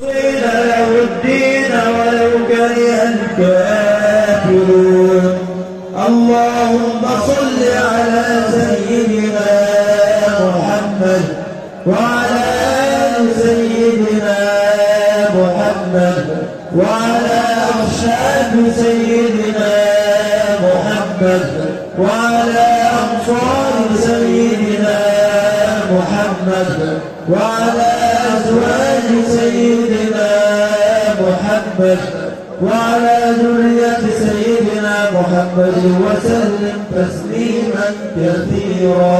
له الدين ولو كره الكافرون. اللهم صل على سيدنا محمد وعلى آل سيدنا محمد وعلى أصحاب سيدنا محمد وعلى أنصار سيدنا محمد وعلى أزواج سيدنا محمد وعلى ذرية سيدنا محمد وسلم تسليما كثيرا.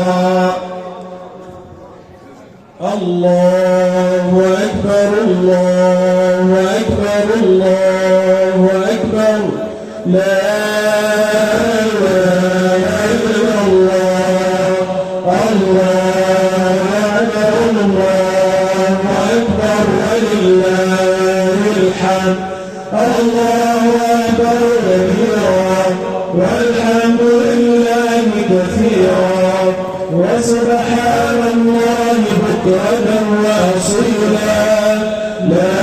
الله أكبر الله أكبر الله أكبر لا إله إلا الله. الله أكبر الله أكبر ولله الحمد. الله أكبر كبيرا والحمد لله كثيرا وسبحان الله بكرة وأصيلا. لا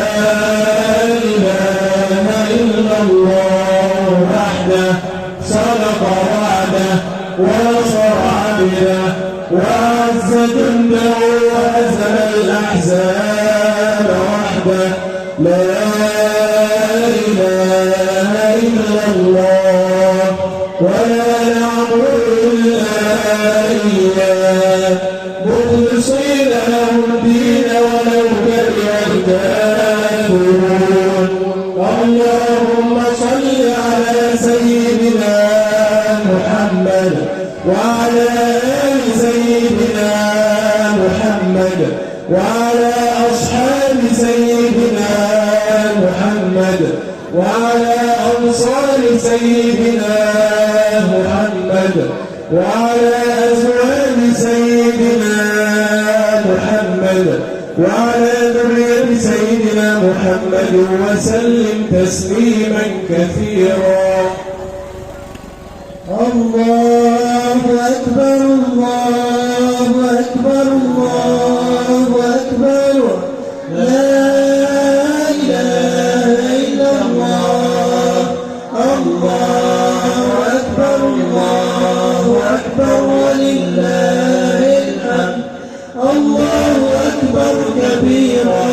إله إلا الله وحده صدق وعده ونصر عبده وأعز جنده وهزم الأحزاب وحده. لا إله إلا الله ولا نعبد إلا إياه مخلصين له الدين ولو كره الكافرون. اللهم صل على سيدنا محمد وعلى آل سيدنا محمد وعلى أصحاب سيدنا محمد وعلى أنصار سيدنا محمد وعلى أزواج سيدنا محمد وعلى ذرية سيدنا محمد وسلم تسليما كثيرا. الله أكبر الله أكبر الله أكبر لا إله إلا الله. الله أكبر الله أكبر ولله الحمد. الله أكبر كبيرا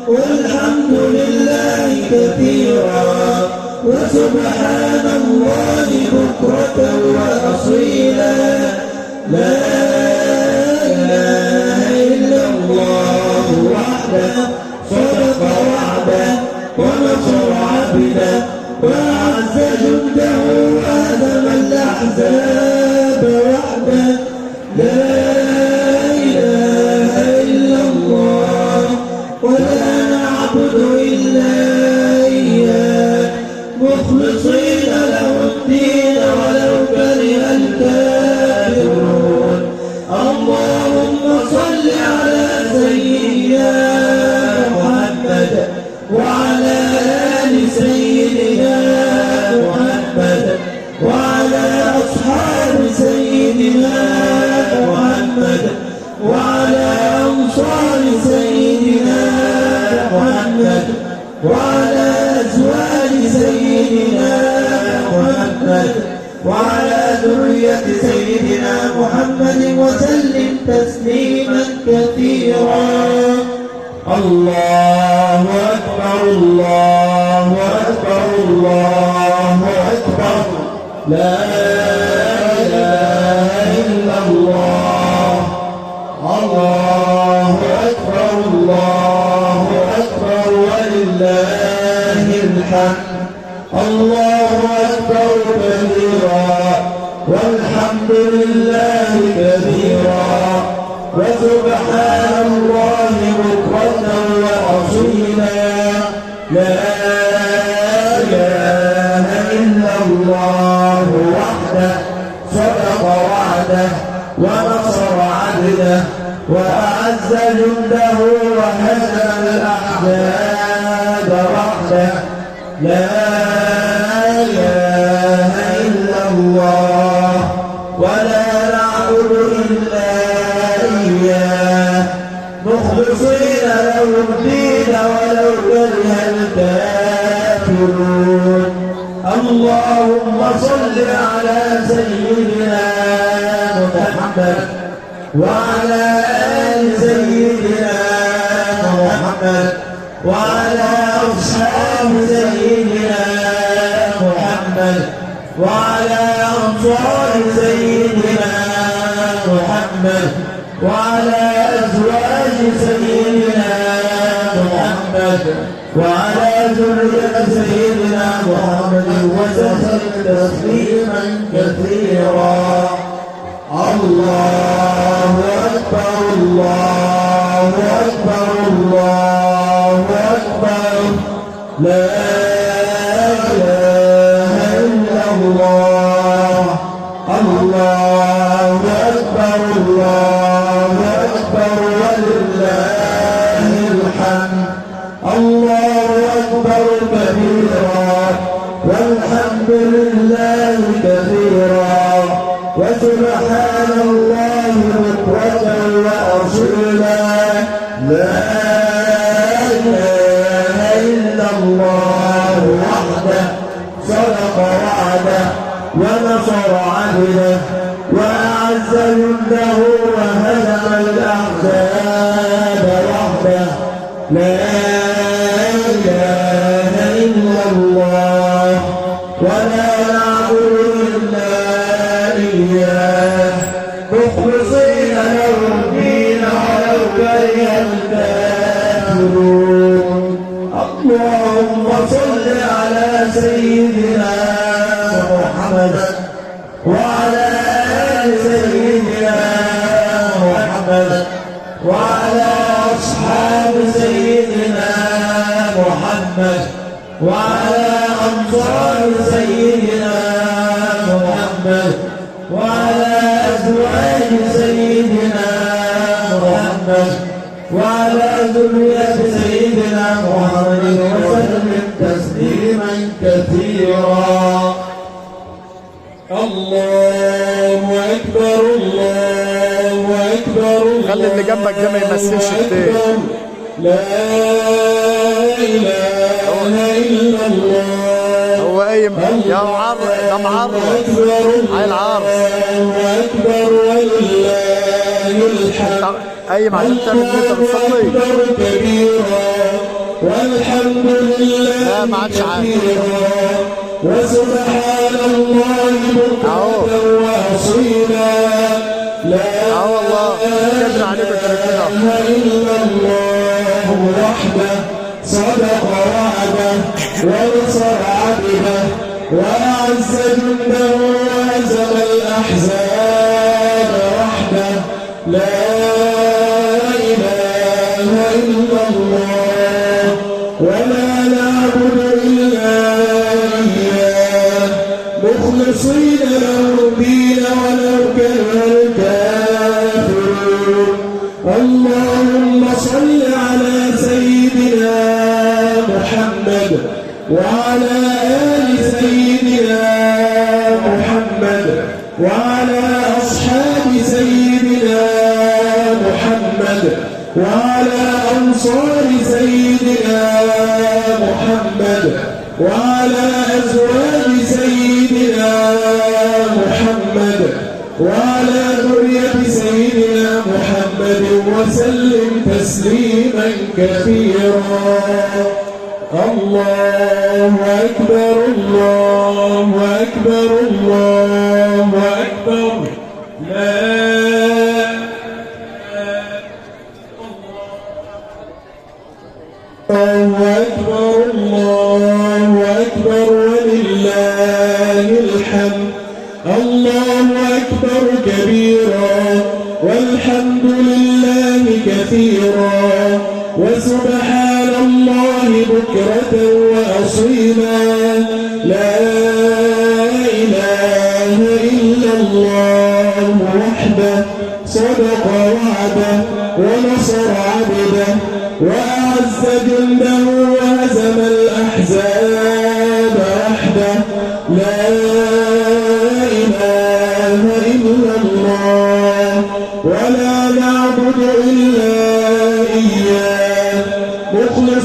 والحمد لله كثيرا وسبحان الله بكرة وأصيلا. لا إله إلا الله وحده صدق وعده ونصر عبده وأعز جنده وهزم الأحزاب وحده. لا إله إلا الله ولا نعبد إلا إياه مخلصين له الدين ولو كره الكافرون. اللهم صل على سيدنا محمد وعلى آل سيدنا محمد وعلى أصحاب سيدنا محمد وعلى أنصار سيدنا محمد وعلى أزواج سيدنا محمد وعلى ذرية سيدنا محمد وسلم تسليما كثيرا. الله أكبر الله أكبر الله أكبر لا إله إلا الله. الله أكبر الله أكبر ولله الحمد. الله أكبر كبيرا والحمد لله كثيرا وسبحان الله بكرة وأصيلا. لا إله إلا الله وحده صدق وعده ونصر عبده وأعز جنده وهزم الأحزاب وحده. لا إله إلا الله ولا نعبد إلا إياه مخلصين له الدين ولو كره الكافرون. اللهم صل على سيدنا محمد وعلى آل سيدنا محمد وعلى أصحاب سيدنا محمد وعلى أنصار سيدنا محمد وعلى أزواج سيدنا محمد وعلى ذرية سيدنا محمد وسلم تسليما كثيرا. الله أكبر الله أكبر الله أكبر لا إله إلا الله. الله أكبر الله أكبر ولله الحمد. الله أكبر كبيرا والحمد لله كثيرا وسبحان الله بكرة وأصيلا. لا إله إلا الله وحده صدق وعده ونصر عبده وأعز جنده وهزم الأحزاب وحده. لا إله إلا الله ولا نعبد إلا إياه مخلصين له الدين ولو كره الكافرون. اللهم صل على سيدنا محمد وعلى آل سيدنا محمد وعلى أصحاب سيدنا محمد وعلى أنصار سيدنا محمد وعلى أزواج سيدنا محمد وعلى ذرية سيدنا محمد وسلم تسليما كثيرا. الله أكبر الله أكبر. خلي اللي جنبك ده ما يمثلش كتير. لا إله إلا الله. هو قايم يا معرض ده معرض عيل عارض. الله أكبر ولله الحمد. قايم عشان تعمل انت بتصلي. كبيرا والحمد لله. لا ما عادش عارف. وسبحان الله بكرة وأصيلا. لا إله إلا الله وحده صدق وعده ونصر عبده وأعز جنده وهزم الأحزاب وحده. لا إله إلا الله ولا نعبد إلا إياه مخلصين له الدين ولو كره الكافرون. اللهم صل على سيدنا محمد وعلى آل سيدنا محمد وعلى أصحاب سيدنا محمد وعلى أنصار سيدنا محمد وعلى أزواج سيدنا محمد وعلى ذرية سيدنا محمد وسلم تسليما كثيرا. الله أكبر الله أكبر الله أكبر. لا الله أكبر الله أكبر ولله الحمد. الله أكبر كبيرا والحمد لله كثيرا وسبحان الله بكرة وأصيلا. لا إله إلا الله وحده صدق وعده ونصر عبده وأعز جنده وهزم الأحزاب وحده. لا إله إلا الله ولا نعبد إلا إياه مخلصين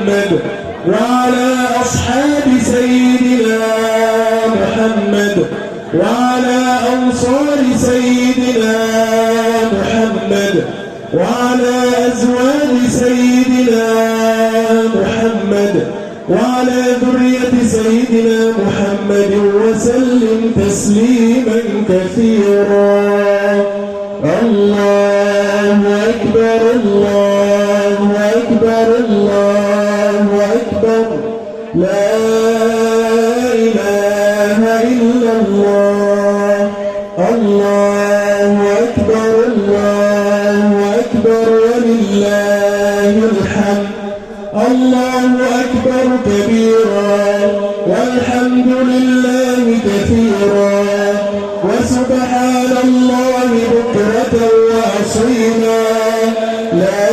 محمد وعلى أصحاب سيدنا محمد وعلى أنصار سيدنا محمد وعلى أزواج سيدنا محمد وعلى ذرية سيدنا محمد وسلم تسليما كثيرا. الله أكبر الله أكبر الله أكبر لا إله إلا الله. الله أكبر الله أكبر ولله الحمد. الله أكبر كبيرا والحمد لله كثيرا وسبحان الله بكرة وأصيلا. لا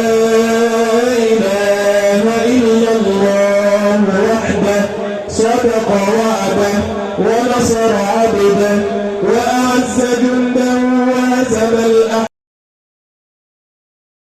إله إلا الله وحده صدق وعده ونصر عبده وأعز جنده وهزم الأحزاب.